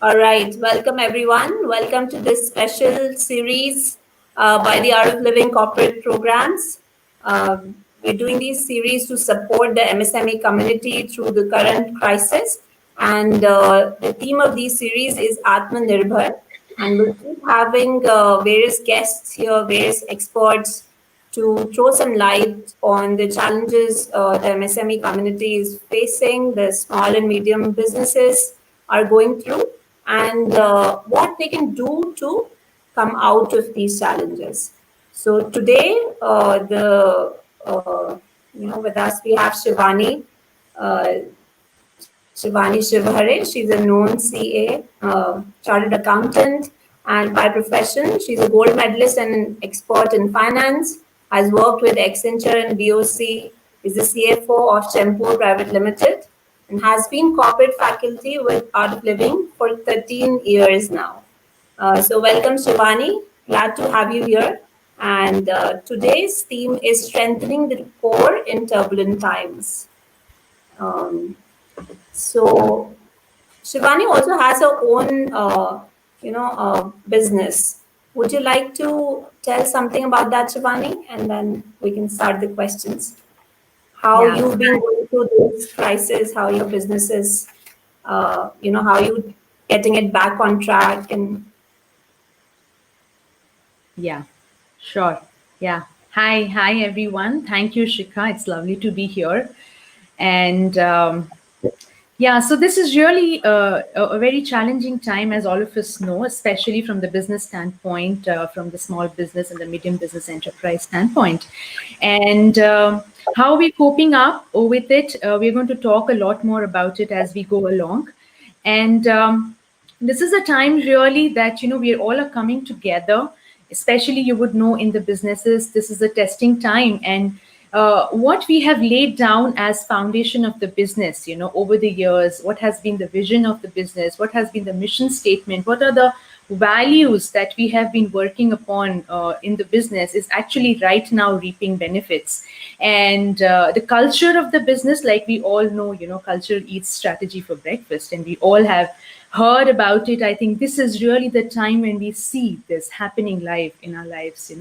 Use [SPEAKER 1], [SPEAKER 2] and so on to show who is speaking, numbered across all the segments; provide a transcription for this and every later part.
[SPEAKER 1] All right, welcome everyone. Welcome to this special series by the Art of Living Corporate Programs. We're doing these series to support the MSME community through the current crisis. And the theme of these series is Atmanirbhar. And we'll keep having various guests here, various experts to throw some light on the challenges the MSME community is facing, the small and medium businesses are going through, and what they can do to come out of these challenges. So today, with us we have Shivani. Shivani Shivahare. She's a known CA, chartered accountant, and by profession, she's a gold medalist and an expert in finance. Has worked with Accenture and BOC. Is the CFO of Chempure Private Limited, and has been corporate faculty with Art of Living for 13 years now. So welcome, Shivani. Glad to have you here. And today's theme is strengthening the core in turbulent times. Um, so Shivani also has her own, business. Would you like to tell something about that, Shivani? And then we can start the questions. How
[SPEAKER 2] Yeah,
[SPEAKER 1] you've been going through this crisis, how your business is, how you getting it back on track, and
[SPEAKER 2] yeah, sure. Yeah. Hi, everyone. Thank you, Shikha. It's lovely to be here. And yeah, so this is really a very challenging time, as all of us know, especially from the business standpoint, from the small business and the medium business enterprise standpoint. And how we're coping up with it, we're going to talk a lot more about it as we go along. And this is a time really that we all are coming together, especially you would know in the businesses this is a testing time. And what we have laid down as foundation of the business, over the years, what has been the vision of the business, what has been the mission statement, what are the values that we have been working upon in the business is actually right now reaping benefits. And the culture of the business, like we all know, culture eats strategy for breakfast, and we all have heard about it. I think this is really the time when we see this happening live in our lives.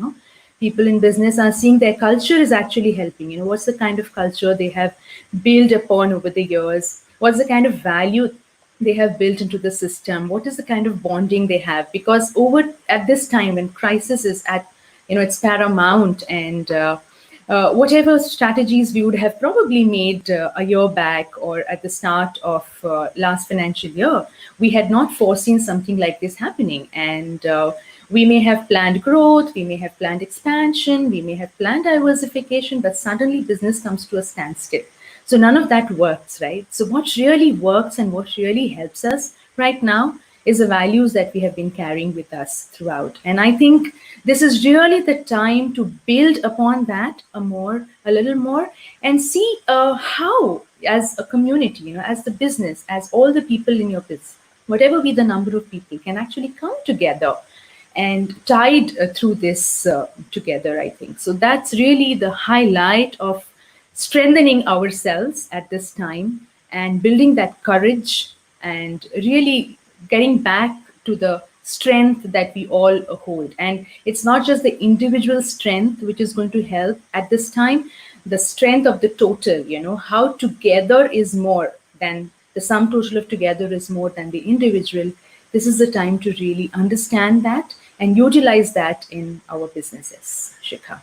[SPEAKER 2] People in business are seeing their culture is actually helping. What's the kind of culture they have built upon over the years? What's the kind of value they have built into the system? What is the kind of bonding they have? Because over at this time when crisis is at it's paramount, and whatever strategies we would have probably made a year back or at the start of last financial year, we had not foreseen something like this happening. And we may have planned growth, we may have planned expansion, we may have planned diversification, but suddenly business comes to a standstill. So none of that works, right? So what really works and what really helps us right now is the values that we have been carrying with us throughout. And I think this is really the time to build upon that a little more, and see how, as a community, as the business, as all the people in your business, whatever be the number of people, can actually come together and tide through this together, I think. So that's really the highlight of strengthening ourselves at this time and building that courage and really getting back to the strength that we all hold. And it's not just the individual strength which is going to help at this time, the strength of the total, how together is more than the sum total of together is more than the individual. This is the time to really understand that and utilize that in our businesses, Shikha.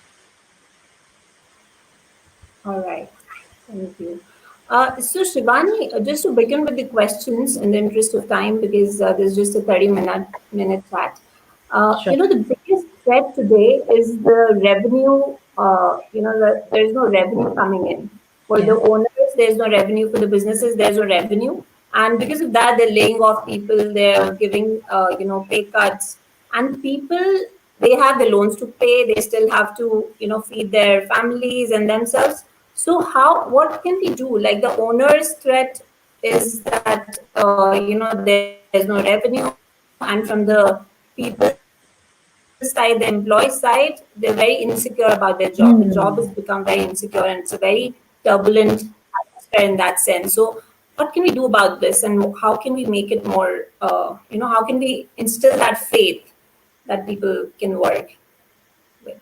[SPEAKER 1] all right. Thank you. So Shivani, just to begin with the questions in the interest of time, because there's just a 30-minute chat.
[SPEAKER 2] Sure.
[SPEAKER 1] The biggest threat today is the revenue. There's no revenue coming in for
[SPEAKER 2] Yeah.
[SPEAKER 1] the owners. There's no revenue for the businesses. There's no revenue, and because of that, they're laying off people. They're giving, pay cuts, and people, they have the loans to pay. They still have to, feed their families and themselves. So what can we do? Like, the owner's threat is that, there's no revenue, and from the people side, the employee side, they're very insecure about their job. The job has become very insecure, and it's a very turbulent atmosphere in that sense. So, what can we do about this, and how can we make it more, how can we instill that faith that people can work with?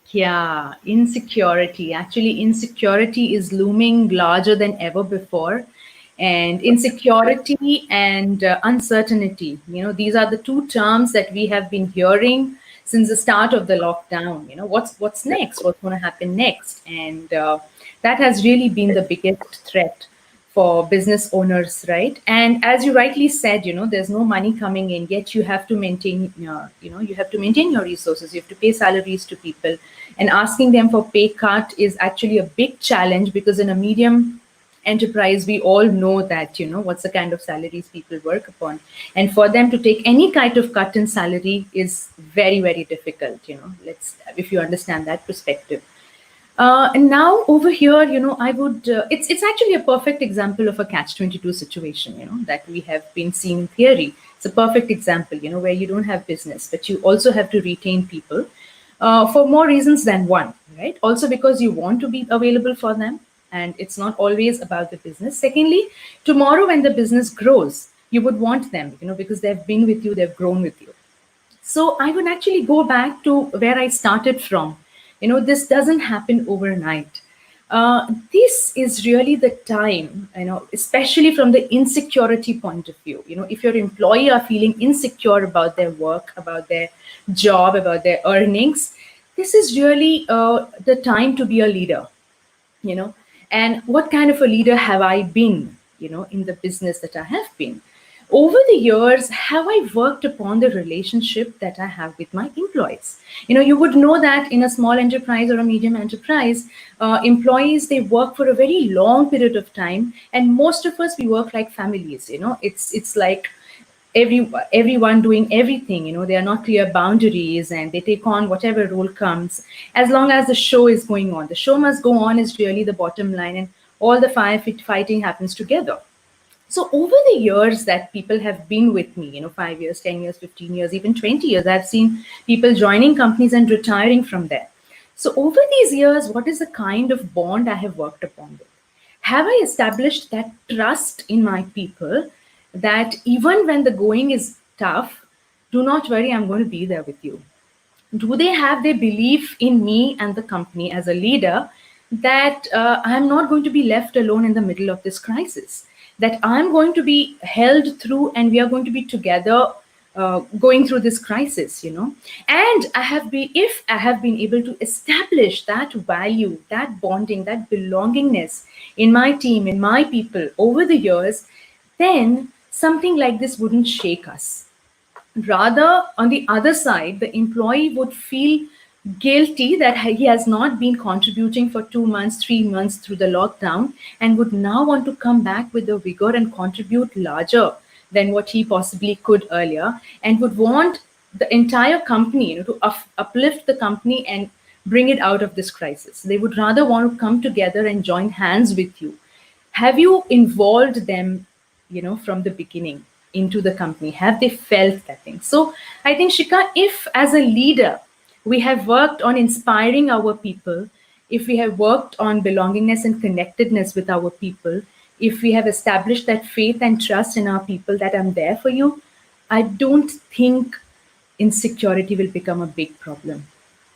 [SPEAKER 2] Yeah, insecurity. Actually, insecurity is looming larger than ever before. And insecurity and uncertainty, these are the two terms that we have been hearing since the start of the lockdown. What's next? What's going to happen next? And that has really been the biggest threat for business owners, right? And as you rightly said, there's no money coming in, yet you have to maintain you have to maintain your resources, you have to pay salaries to people, and asking them for pay cut is actually a big challenge, because in a medium enterprise we all know that what's the kind of salaries people work upon, and for them to take any kind of cut in salary is very, very difficult. Let's If you understand that perspective. And now over here, I would. It's actually a perfect example of a catch-22 situation, that we have been seeing in theory. It's a perfect example, where you don't have business, but you also have to retain people for more reasons than one, right? Also because you want to be available for them, and it's not always about the business. Secondly, tomorrow when the business grows, you would want them, because they've been with you, they've grown with you. So I would actually go back to where I started from. This doesn't happen overnight. This is really the time, especially from the insecurity point of view. If your employee are feeling insecure about their work, about their job, about their earnings, this is really the time to be a leader. you know and what kind of a leader have I been, in the business that I have been over the years? Have I worked upon the relationship that I have with my employees? You would know that in a small enterprise or a medium enterprise, employees, they work for a very long period of time, and most of us, we work like families. It's like everyone doing everything. There are not clear boundaries, and they take on whatever role comes, as long as the show is going on. The show must go on is really the bottom line, and all the fighting happens together. So over the years that people have been with me, 5 years, 10 years, 15 years, even 20 years, I've seen people joining companies and retiring from there. So over these years, what is the kind of bond I have worked upon with? Have I established that trust in my people, that even when the going is tough, do not worry, I'm going to be there with you? Do they have their belief in me and the company as a leader, that I'm not going to be left alone in the middle of this crisis, that I'm going to be held through, and we are going to be together going through this crisis? And if I have been able to establish that value, that bonding, that belongingness in my team, in my people over the years, then something like this wouldn't shake us. Rather, on the other side, the employee would feel guilty that he has not been contributing for 2 months, 3 months through the lockdown, and would now want to come back with the vigor and contribute larger than what he possibly could earlier, and would want the entire company, to uplift the company and bring it out of this crisis. They would rather want to come together and join hands with you. Have you involved them, from the beginning into the company? Have they felt that thing? So I think, Shika, if as a leader we have worked on inspiring our people, if we have worked on belongingness and connectedness with our people, if we have established that faith and trust in our people, that I'm there for you, I don't think insecurity will become a big problem.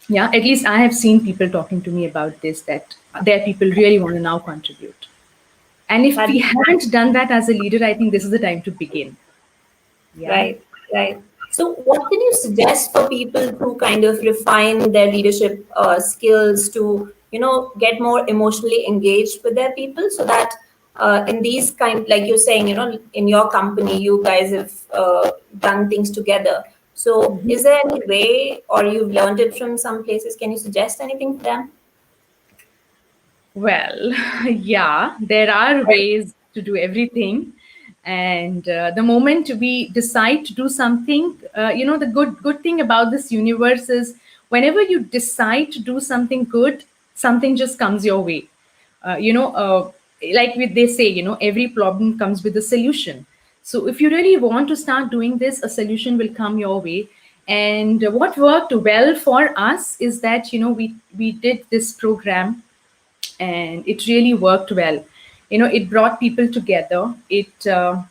[SPEAKER 2] Yeah, at least I have seen people talking to me about this, that their people really want to now contribute. And if
[SPEAKER 1] That
[SPEAKER 2] we haven't done that as a leader, I think this is the time to begin. Yeah.
[SPEAKER 1] Right, right. So, what can you suggest for people to kind of refine their leadership skills to, get more emotionally engaged with their people, so that in these kind, like you're saying, in your company, you guys have done things together. So, is there any way, or you've learned it from some places? Can you suggest anything for them?
[SPEAKER 2] Well, yeah, there are ways to do everything. And the moment we decide to do something, the good thing about this universe is, whenever you decide to do something good, something just comes your way. Uh, you know, uh, they say, every problem comes with a solution. So if you really want to start doing this, a solution will come your way. And what worked well for us is that, we did this program, and it really worked well. It brought people together. There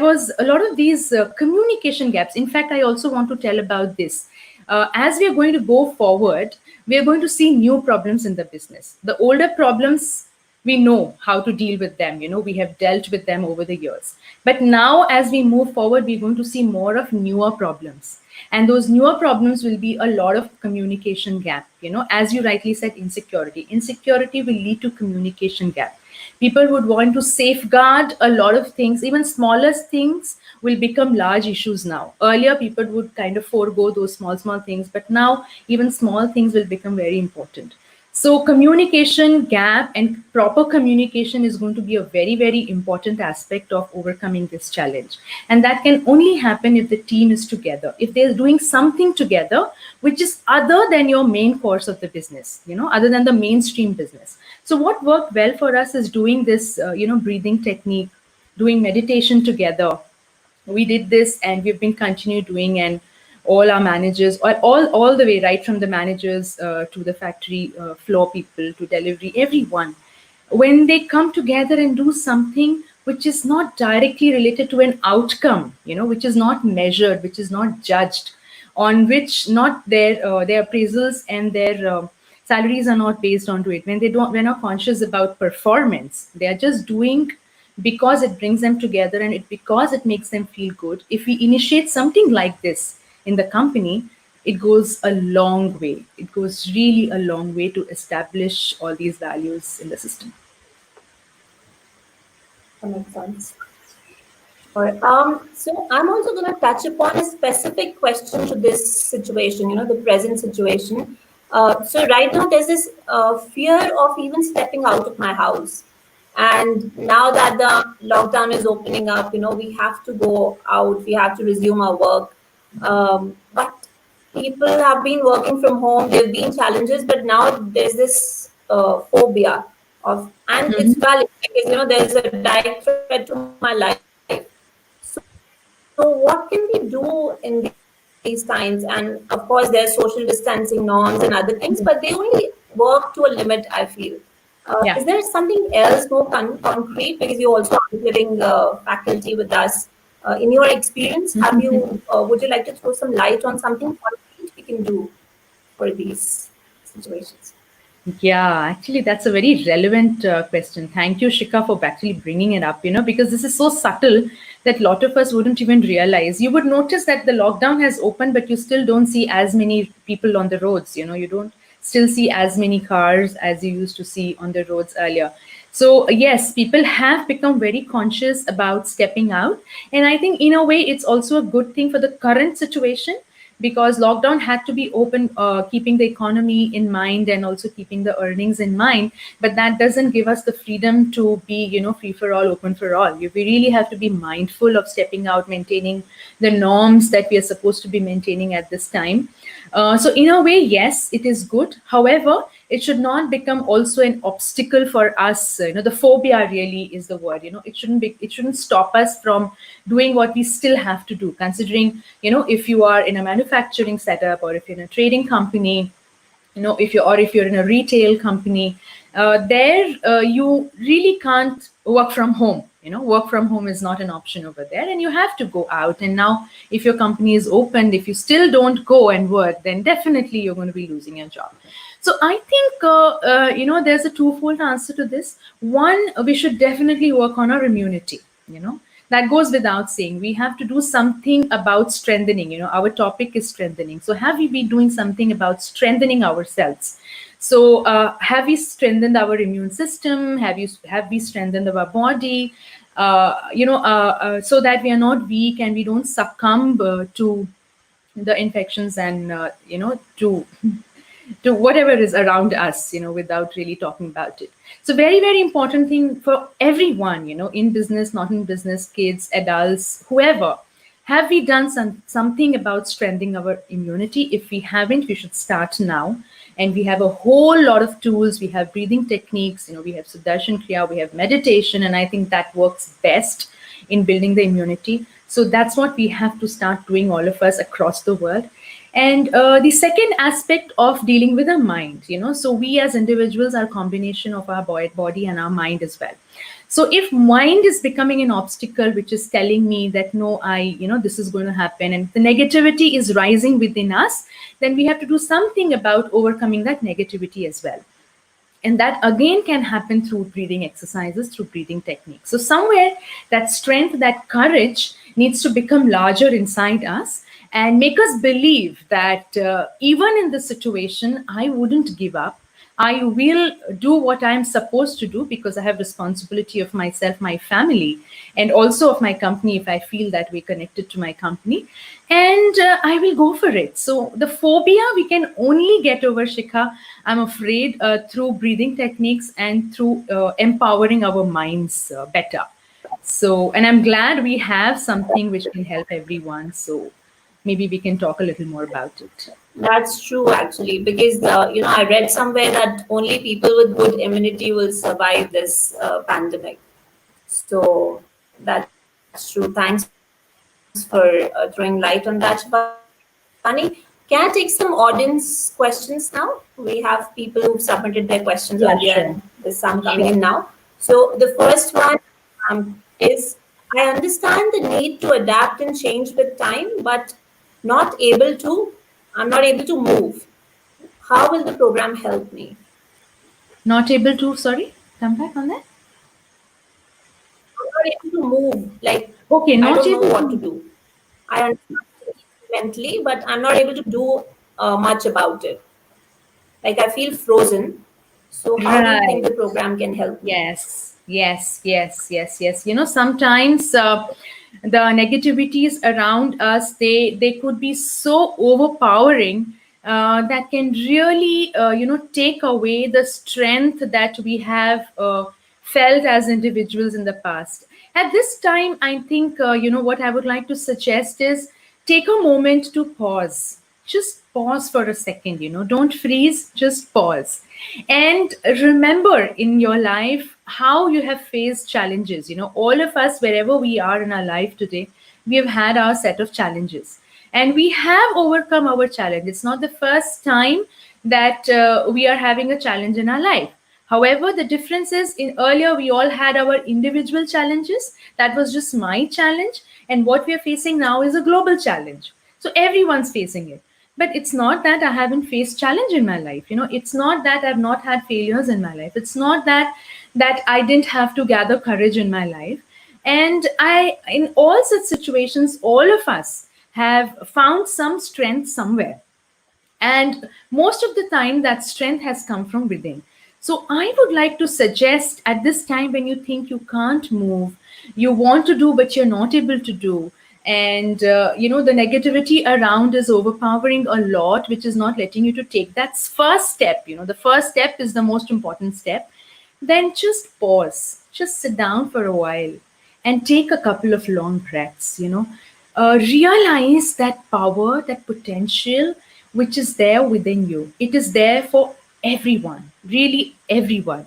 [SPEAKER 2] was a lot of these communication gaps. In fact, I also want to tell about this. As we are going to go forward, we are going to see new problems in the business. The older problems, we know how to deal with them. We have dealt with them over the years. But now, as we move forward, we're going to see more of newer problems. And those newer problems will be a lot of communication gap. As you rightly said, insecurity will lead to communication gap. People would want to safeguard a lot of things. Even smallest things will become large issues now. Earlier, people would kind of forego those small things, but now even small things will become very important. So communication gap and proper communication is going to be a very, very important aspect of overcoming this challenge. And that can only happen if the team is together, if they're doing something together, which is other than your main course of the business, other than the mainstream business. So what worked well for us is doing this, breathing technique, doing meditation together. We did this and we've been continue doing, and all our managers, all the way right from the managers to the factory floor people to delivery, everyone, when they come together and do something which is not directly related to an outcome, which is not measured, which is not judged, on which not their appraisals and their salaries are not based onto it, when we're not conscious about performance, they are just doing because it brings them together and because it makes them feel good. If we initiate something like this in the company, it goes a long way. It goes really a long way to establish all these values in the system.
[SPEAKER 1] That makes sense. All right. So I'm also going to touch upon a specific question to this situation, the present situation. So right now there's this fear of even stepping out of my house. And now that the lockdown is opening up, we have to go out, we have to resume our work. But people have been working from home, there have been challenges, but now there's this phobia of, and it's valid because, there's a direct threat to my life. So what can we do in these times? And of course, there's social distancing norms and other things, but they only work to a limit, I feel. Is there
[SPEAKER 2] Yeah.
[SPEAKER 1] something else more concrete? Because you also are living faculty with us. In your experience, would you like to throw some light on something concrete we can do for these situations?
[SPEAKER 2] Yeah, actually, that's a very relevant question. Thank you, Shika, for actually bringing it up, because this is so subtle that a lot of us wouldn't even realize. You would notice that the lockdown has opened, but you still don't see as many people on the roads. You don't still see as many cars as you used to see on the roads earlier. So, yes, people have become very conscious about stepping out. And I think, in a way, it's also a good thing for the current situation, because lockdown had to be open, keeping the economy in mind and also keeping the earnings in mind. But that doesn't give us the freedom to be, free for all, open for all. We really have to be mindful of stepping out, maintaining the norms that we are supposed to be maintaining at this time. So in a way, yes, it is good. However, it should not become also an obstacle for us. The phobia really is the word. It shouldn't stop us from doing what we still have to do, considering, if you are in a manufacturing setup, or if you're in a trading company, if you're in a retail company, there you really can't work from home. Work from home is not an option over there, and you have to go out. And now, if your company is opened, if you still don't go and work, then definitely you're going to be losing your job. So I think there's a twofold answer to this. One, we should definitely work on our immunity. That goes without saying. We have to do something about strengthening. Our topic is strengthening. So have we been doing something about strengthening ourselves? So have we strengthened our immune system? Have we strengthened our body? So that we are not weak and we don't succumb to the infections and to whatever is around us, without really talking about it. So very, very important thing for everyone, in business, not in business, kids, adults, whoever. Have we done something about strengthening our immunity? If we haven't, we should start now. And we have a whole lot of tools. We have breathing techniques, we have Sudarshan Kriya, we have meditation, and I think that works best in building the immunity. So that's what we have to start doing, all of us across the world. And the second aspect of dealing with the mind, so we as individuals are a combination of our body and our mind as well. So if mind is becoming an obstacle, which is telling me that no, this is going to happen, and the negativity is rising within us, then we have to do something about overcoming that negativity as well. And that again can happen through breathing exercises, through breathing techniques. So somewhere that strength, that courage needs to become larger inside us and make us believe that even in this situation I wouldn't give up. I will do what I'm supposed to do because I have responsibility of myself, my family, and also of my company if I feel that we're connected to my company. And I will go for it. So the phobia we can only get over, Shikha, I'm afraid, through breathing techniques and through empowering our minds better. So, and I'm glad we have something which can help everyone. So maybe we can talk a little more about it.
[SPEAKER 1] That's true, actually, because I read somewhere that only people with good immunity will survive this pandemic. So that's true. Thanks for throwing light on that, Shivani. Can I take some audience questions now? We have people who've submitted their questions earlier, and there's some coming in
[SPEAKER 2] Yeah,
[SPEAKER 1] now.
[SPEAKER 2] sure.
[SPEAKER 1] So the
[SPEAKER 2] Sure.
[SPEAKER 1] first one is, I understand the need to adapt and change with time, but I'm not able to move. How will the program help me?
[SPEAKER 2] Not able to, sorry, come back on that.
[SPEAKER 1] I'm not able to move. Like,
[SPEAKER 2] Okay,
[SPEAKER 1] I don't
[SPEAKER 2] not
[SPEAKER 1] know
[SPEAKER 2] able
[SPEAKER 1] what to
[SPEAKER 2] to.
[SPEAKER 1] do. I understand mentally, but I'm not able to do much about it. Like, I feel frozen. So, how do you think
[SPEAKER 2] Right.
[SPEAKER 1] the program can help me?
[SPEAKER 2] Yes, yes, yes, yes, yes. Sometimes the negativities around us, they could be so overpowering that can really take away the strength that we have felt as individuals in the past. At this time, I think what I would like to suggest is take a moment to pause. Just pause for a second, don't freeze, just pause. And remember in your life how you have faced challenges. All of us, wherever we are in our life today, we have had our set of challenges. And we have overcome our challenge. It's not the first time that we are having a challenge in our life. However, the difference is in earlier we all had our individual challenges. That was just my challenge. And what we are facing now is a global challenge. So everyone's facing it. But it's not that I haven't faced challenge in my life. It's not that I've not had failures in my life. It's not that I didn't have to gather courage in my life. And in all such situations, all of us have found some strength somewhere, and most of the time, that strength has come from within. So, I would like to suggest at this time when you think you can't move, you want to do, but you're not able to do, and the negativity around is overpowering a lot, which is not letting you to take that first step. The first step is the most important step. Then just pause, just sit down for a while and take a couple of long breaths. Realize that power, that potential which is there within you. It is there for everyone, really everyone.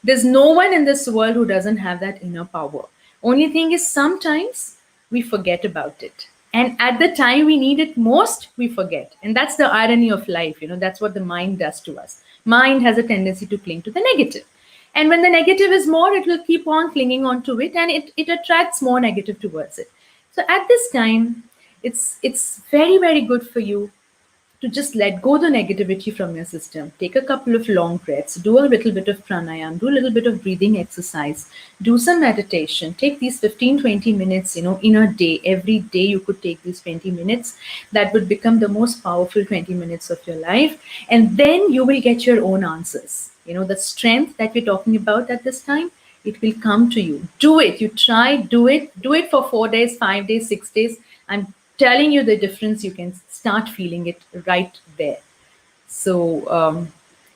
[SPEAKER 2] There's no one in this world who doesn't have that inner power. Only thing is sometimes we forget about it. And at the time we need it most, we forget. And that's the irony of life. That's what the mind does to us. Mind has a tendency to cling to the negative. And when the negative is more, it will keep on clinging on to it, and it attracts more negative towards it. So at this time, it's very, very good for you to just let go the negativity from your system. Take a couple of long breaths, do a little bit of pranayam, do a little bit of breathing exercise, do some meditation. Take these 15-20 minutes, in a day. Every day you could take these 20 minutes. That would become the most powerful 20 minutes of your life. And then you will get your own answers. The strength that we're talking about at this time, it will come to you. Do it. You try, do it for 4 days, 5 days, 6 days. I'm telling you the difference. You can start feeling it right there. So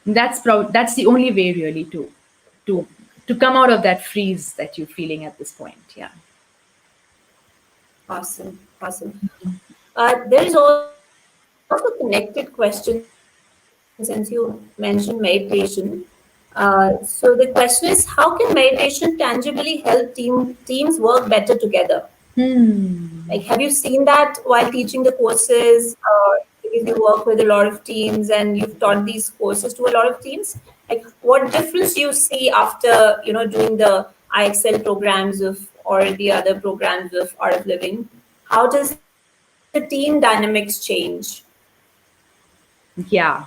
[SPEAKER 2] that's the only way really to to come out of that freeze that you're feeling at this point. Yeah.
[SPEAKER 1] Awesome, awesome. There is also a connected question since you mentioned meditation. So the question is, how can meditation tangibly help teams work better together? Like, have you
[SPEAKER 2] Hmm.
[SPEAKER 1] seen that while teaching the courses? Because because you work with a lot of teams and you've taught these courses to a lot of teams. Like, what difference you see after doing the IXL programs of or the other programs of Art of Living? How does the team dynamics change?
[SPEAKER 2] Yeah,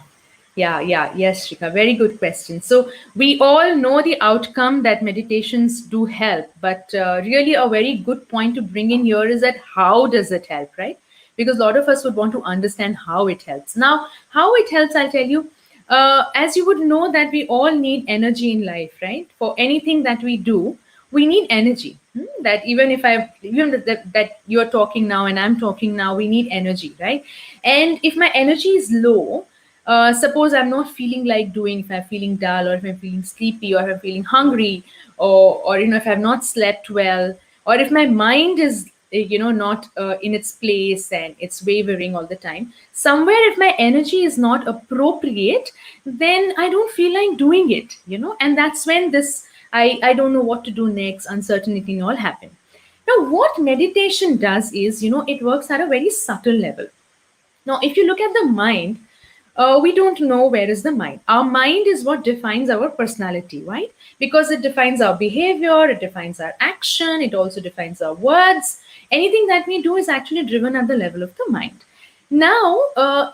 [SPEAKER 2] yeah. Yes, Shika, very good question. So, we all know the outcome that meditations do help, but really a very good point to bring in here is that how does it help, right? Because a lot of us would want to understand how it helps. Now, how it helps, I'll tell you. As you would know, that we all need energy in life, right? For anything that we do, we need energy. That even if I even that you're talking now and I'm talking now, we need energy, right? And if my energy is low, suppose I'm not feeling like doing, if I'm feeling dull, or if I'm feeling sleepy, or if I'm feeling hungry, or if I've not slept well, or if my mind is not in its place and it's wavering all the time, somewhere if my energy is not appropriate, then I don't feel like doing it, and that's when this I don't know what to do next, uncertainty and all happen. Now what meditation does is, it works at a very subtle level. Now, if you look at the mind, we don't know where is the mind. Our mind is what defines our personality, right? Because it defines our behavior, it defines our action, it also defines our words. Anything that we do is actually driven at the level of the mind. Now,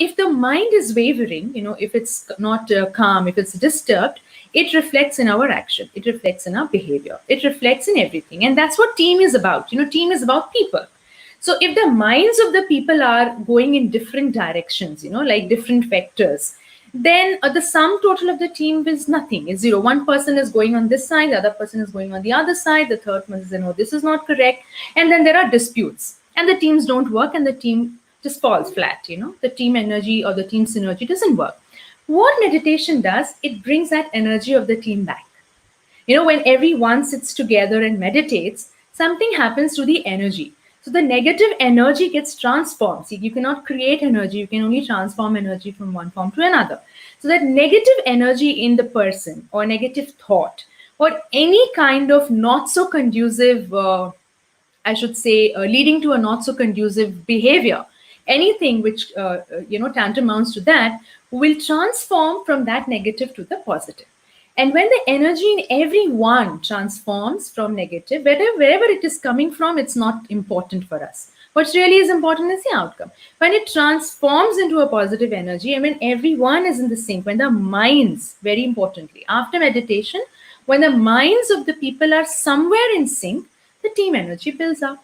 [SPEAKER 2] if the mind is wavering, if it's not calm, if it's disturbed, it reflects in our action, it reflects in our behavior, it reflects in everything. And that's what team is about. Team is about people. So if the minds of the people are going in different directions, like different vectors, then the sum total of the team is nothing. Is zero. One person is going on this side, the other person is going on the other side, the third person says, no, this is not correct. And then there are disputes. And the teams don't work and the team just falls flat. The team energy or the team synergy doesn't work. What meditation does, it brings that energy of the team back. When everyone sits together and meditates, something happens to the energy. So the negative energy gets transformed. See, you cannot create energy, you can only transform energy from one form to another. So that negative energy in the person, or negative thought, or any kind of not so conducive, I should say, leading to a not so conducive behavior, anything which tantamounts to that, will transform from that negative to the positive. And when the energy in everyone transforms from negative, wherever it is coming from, it's not important for us. What really is important is the outcome. When it transforms into a positive energy, and when everyone is in the sync, when the minds, very importantly, after meditation, when the minds of the people are somewhere in sync, the team energy builds up.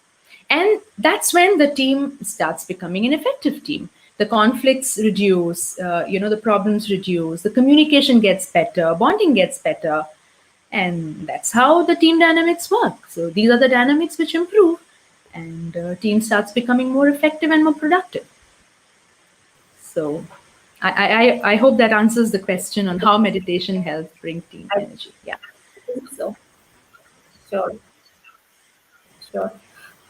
[SPEAKER 2] And that's when the team starts becoming an effective team. The conflicts reduce, the problems reduce, the communication gets better, bonding gets better. And that's how the team dynamics work. So these are the dynamics which improve, and team starts becoming more effective and more productive. So I hope that answers the question on how meditation helps bring team
[SPEAKER 1] I
[SPEAKER 2] energy. Yeah.
[SPEAKER 1] think so. Sure. Sure.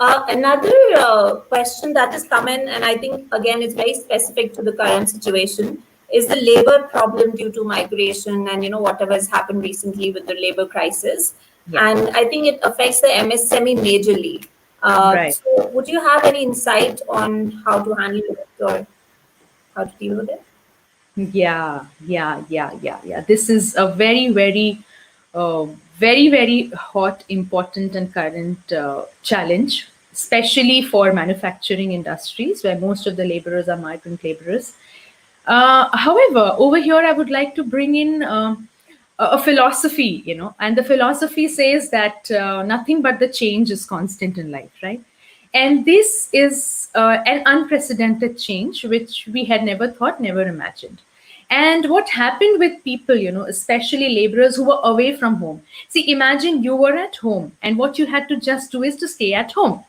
[SPEAKER 1] Another question that has come in, and I think again it's very specific to the current situation, is the labor problem due to migration and whatever has happened recently with the labor crisis,
[SPEAKER 2] Yeah.
[SPEAKER 1] and I think it affects the MSME majorly.
[SPEAKER 2] Right.
[SPEAKER 1] So, would you have any insight on how to handle it or how to deal with it?
[SPEAKER 2] Yeah. This is a uh, very hot, important, and current challenge, especially for manufacturing industries where most of the laborers are migrant laborers. However, over here, I would like to bring in a philosophy, and the philosophy says that nothing but the change is constant in life, right? And this is an unprecedented change, which we had never thought, never imagined. And what happened with people, especially laborers who were away from home? See, imagine you were at home, and what you had to just do is to stay at home.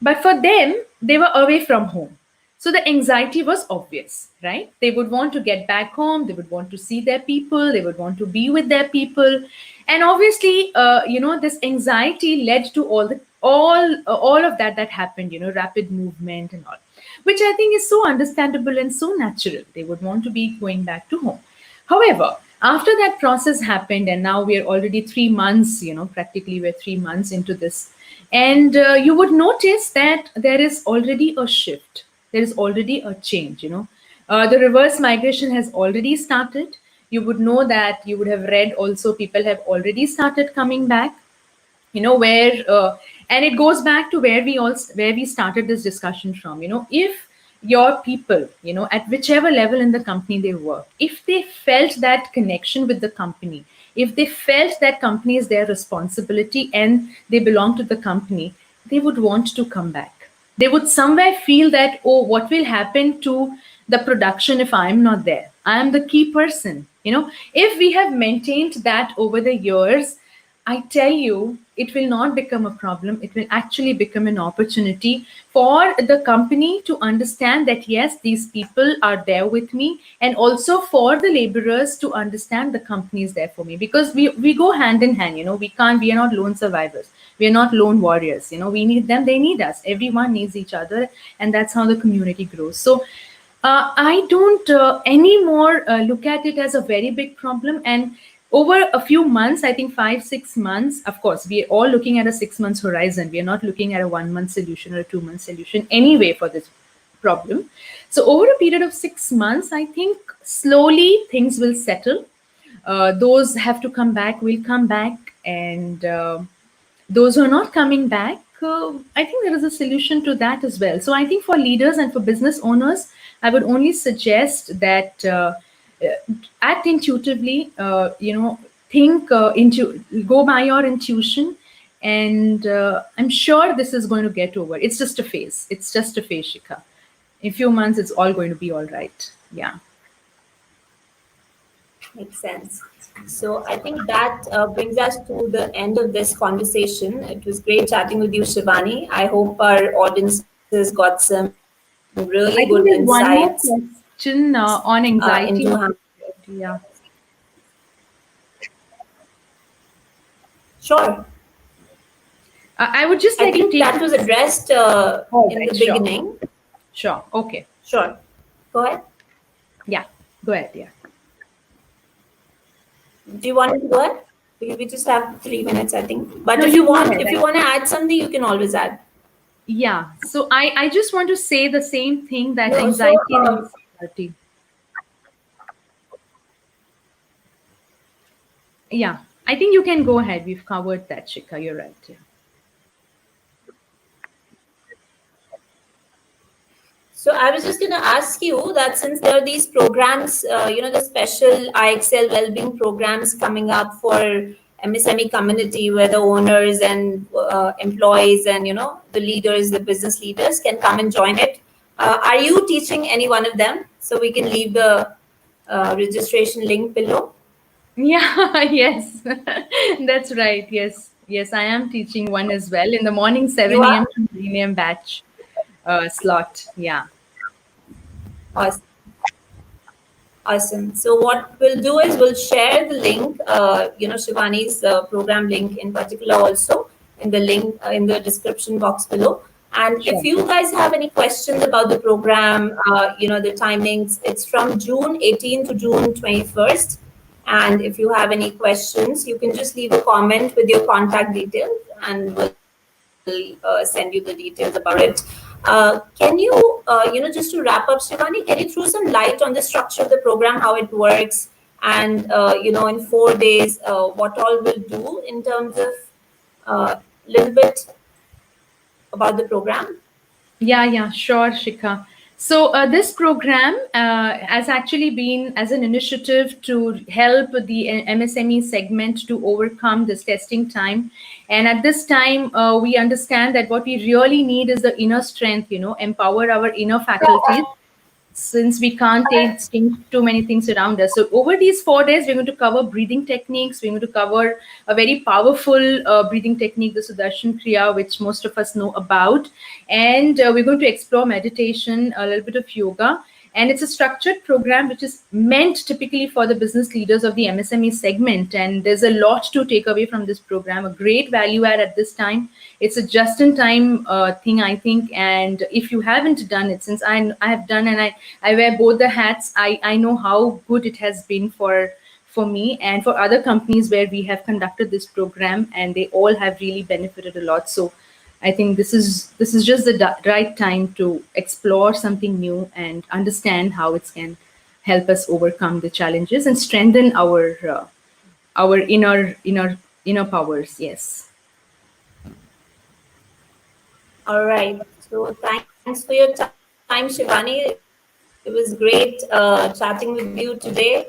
[SPEAKER 2] But for them, they were away from home. So the anxiety was obvious, right? They would want to get back home. They would want to see their people. They would want to be with their people. And obviously, this anxiety led to all of that happened, rapid movement and all, which I think is so understandable and so natural. They would want to be going back to home. However, after that process happened, and now we are already 3 months, practically we're 3 months into this, and you would notice that there is already a shift. There is already a change. The reverse migration has already started. You would know that, you would have read also, people have already started coming back, where and it goes back to where we started this discussion from. If your people, at whichever level in the company they work, if they felt that connection with the company, if they felt that company is their responsibility and they belong to the company, they would want to come back. They would somewhere feel that, oh, what will happen to the production if I'm not there? I am the key person. If we have maintained that over the years, I tell you, it will not become a problem. It will actually become an opportunity for the company to understand that, yes, these people are there with me, and also for the laborers to understand the company is there for me, because we go hand in hand. We are not lone survivors. We are not lone warriors. We need them, they need us. Everyone needs each other, and that's how the community grows. So I don't anymore look at it as a very big problem. And over a few months, I think 5, 6 months, of course, we are all looking at a 6 months horizon. We are not looking at a 1 month solution or a 2 month solution anyway for this problem. So over a period of 6 months, I think slowly things will settle. Those have to come back will come back, and those who are not coming back, I think there is a solution to that as well. So I think for leaders and for business owners, I would only suggest that act intuitively. Think go by your intuition, and I'm sure this is going to get over. It's just a phase. It's just a phase, Shikha. In a few months, it's all going to be all right. Yeah.
[SPEAKER 1] Makes sense. So I think that brings us to the end of this conversation. It was great chatting with you, Shivani. I hope our audiences got some really good
[SPEAKER 2] I think
[SPEAKER 1] insights
[SPEAKER 2] there's one more question
[SPEAKER 1] into
[SPEAKER 2] on
[SPEAKER 1] how.
[SPEAKER 2] anxiety. Yeah.
[SPEAKER 1] Sure.
[SPEAKER 2] I would just
[SPEAKER 1] I
[SPEAKER 2] like to
[SPEAKER 1] think
[SPEAKER 2] take
[SPEAKER 1] that
[SPEAKER 2] this.
[SPEAKER 1] was addressed
[SPEAKER 2] All
[SPEAKER 1] in
[SPEAKER 2] right,
[SPEAKER 1] the
[SPEAKER 2] sure.
[SPEAKER 1] beginning.
[SPEAKER 2] Sure. Okay.
[SPEAKER 1] Sure. Go ahead.
[SPEAKER 2] Yeah. Go ahead. Yeah.
[SPEAKER 1] Do you want to go ahead? We just have 3 minutes, I think. But
[SPEAKER 2] No, you go ahead.
[SPEAKER 1] if you want to add something, you can always add.
[SPEAKER 2] Yeah. So I just want to say the same thing, that
[SPEAKER 1] No, so
[SPEAKER 2] anxiety and insecurity. Yeah. I think you can go ahead. We've covered that, Shikha. You're right. Yeah.
[SPEAKER 1] So I was just going to ask you that since there are these programs, the special IXL well-being programs coming up for MSME community, where the owners and employees and the leaders, the business leaders can come and join it. Are you teaching any one of them? So we can leave the registration link below.
[SPEAKER 2] Yeah. Yes. That's right. Yes. Yes. I am teaching one as well in the morning,
[SPEAKER 1] You
[SPEAKER 2] 7 a.m.
[SPEAKER 1] are?
[SPEAKER 2] to 9 a.m. batch slot. Yeah.
[SPEAKER 1] Awesome. Awesome. So what we'll do is we'll share the link, Shivani's program link in particular also in the link in the description box below. And if
[SPEAKER 2] Sure.
[SPEAKER 1] you guys have any questions about the program, the timings, it's from June 18 to June 21st. And if you have any questions, you can just leave a comment with your contact details and we'll send you the details about it. Can you, just to wrap up, Shivani, can you throw some light on the structure of the program, how it works, and, in 4 days, what all we'll do in terms of little bit about the program?
[SPEAKER 2] Yeah, yeah, sure, Shikha. So this program has actually been as an initiative to help the MSME segment to overcome this testing time. And at this time, we understand that what we really need is the inner strength, empower our inner faculties, since we can't change too many things around us. So over these 4 days, we're going to cover breathing techniques. We're going to cover a very powerful breathing technique, the Sudarshan Kriya, which most of us know about. And we're going to explore meditation, a little bit of yoga. And it's a structured program which is meant typically for the business leaders of the MSME segment. And there's a lot to take away from this program, a great value add at this time. It's a just in time thing, I think. And if you haven't done it, since I have done, and I wear both the hats, I know how good it has been for me and for other companies where we have conducted this program, and they all have really benefited a lot. So I think this is just the right time to explore something new and understand how it can help us overcome the challenges and strengthen our inner powers. Yes.
[SPEAKER 1] All right. So thanks for your time, Shivani. It was great chatting with you today.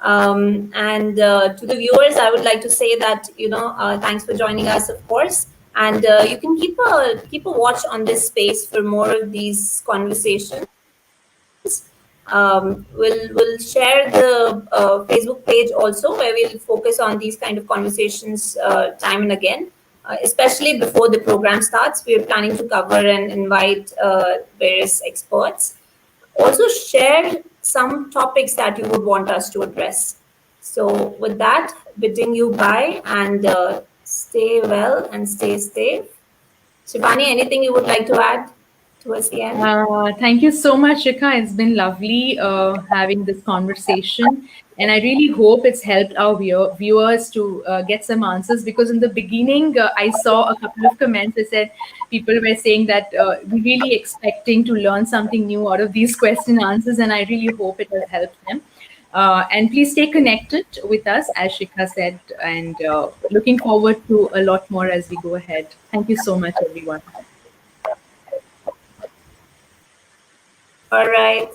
[SPEAKER 1] And to the viewers, I would like to say that thanks for joining us, of course. And you can keep a watch on this space for more of these conversations. We'll share the Facebook page also, where we'll focus on these kind of conversations time and again, especially before the program starts. We're planning to cover and invite various experts. Also, share some topics that you would want us to address. So, with that, bidding you bye and stay well and stay safe. Shivani, anything you would like to add towards the end?
[SPEAKER 2] Thank you so much, Shikha. It's been lovely having this conversation. And I really hope it's helped our viewers to get some answers, because in the beginning, I saw a couple of comments that said people were saying that we're really expecting to learn something new out of these question answers. And I really hope it has helped them. And please stay connected with us, as Shikha said, and looking forward to a lot more as we go ahead. Thank you so much, everyone.
[SPEAKER 1] All right.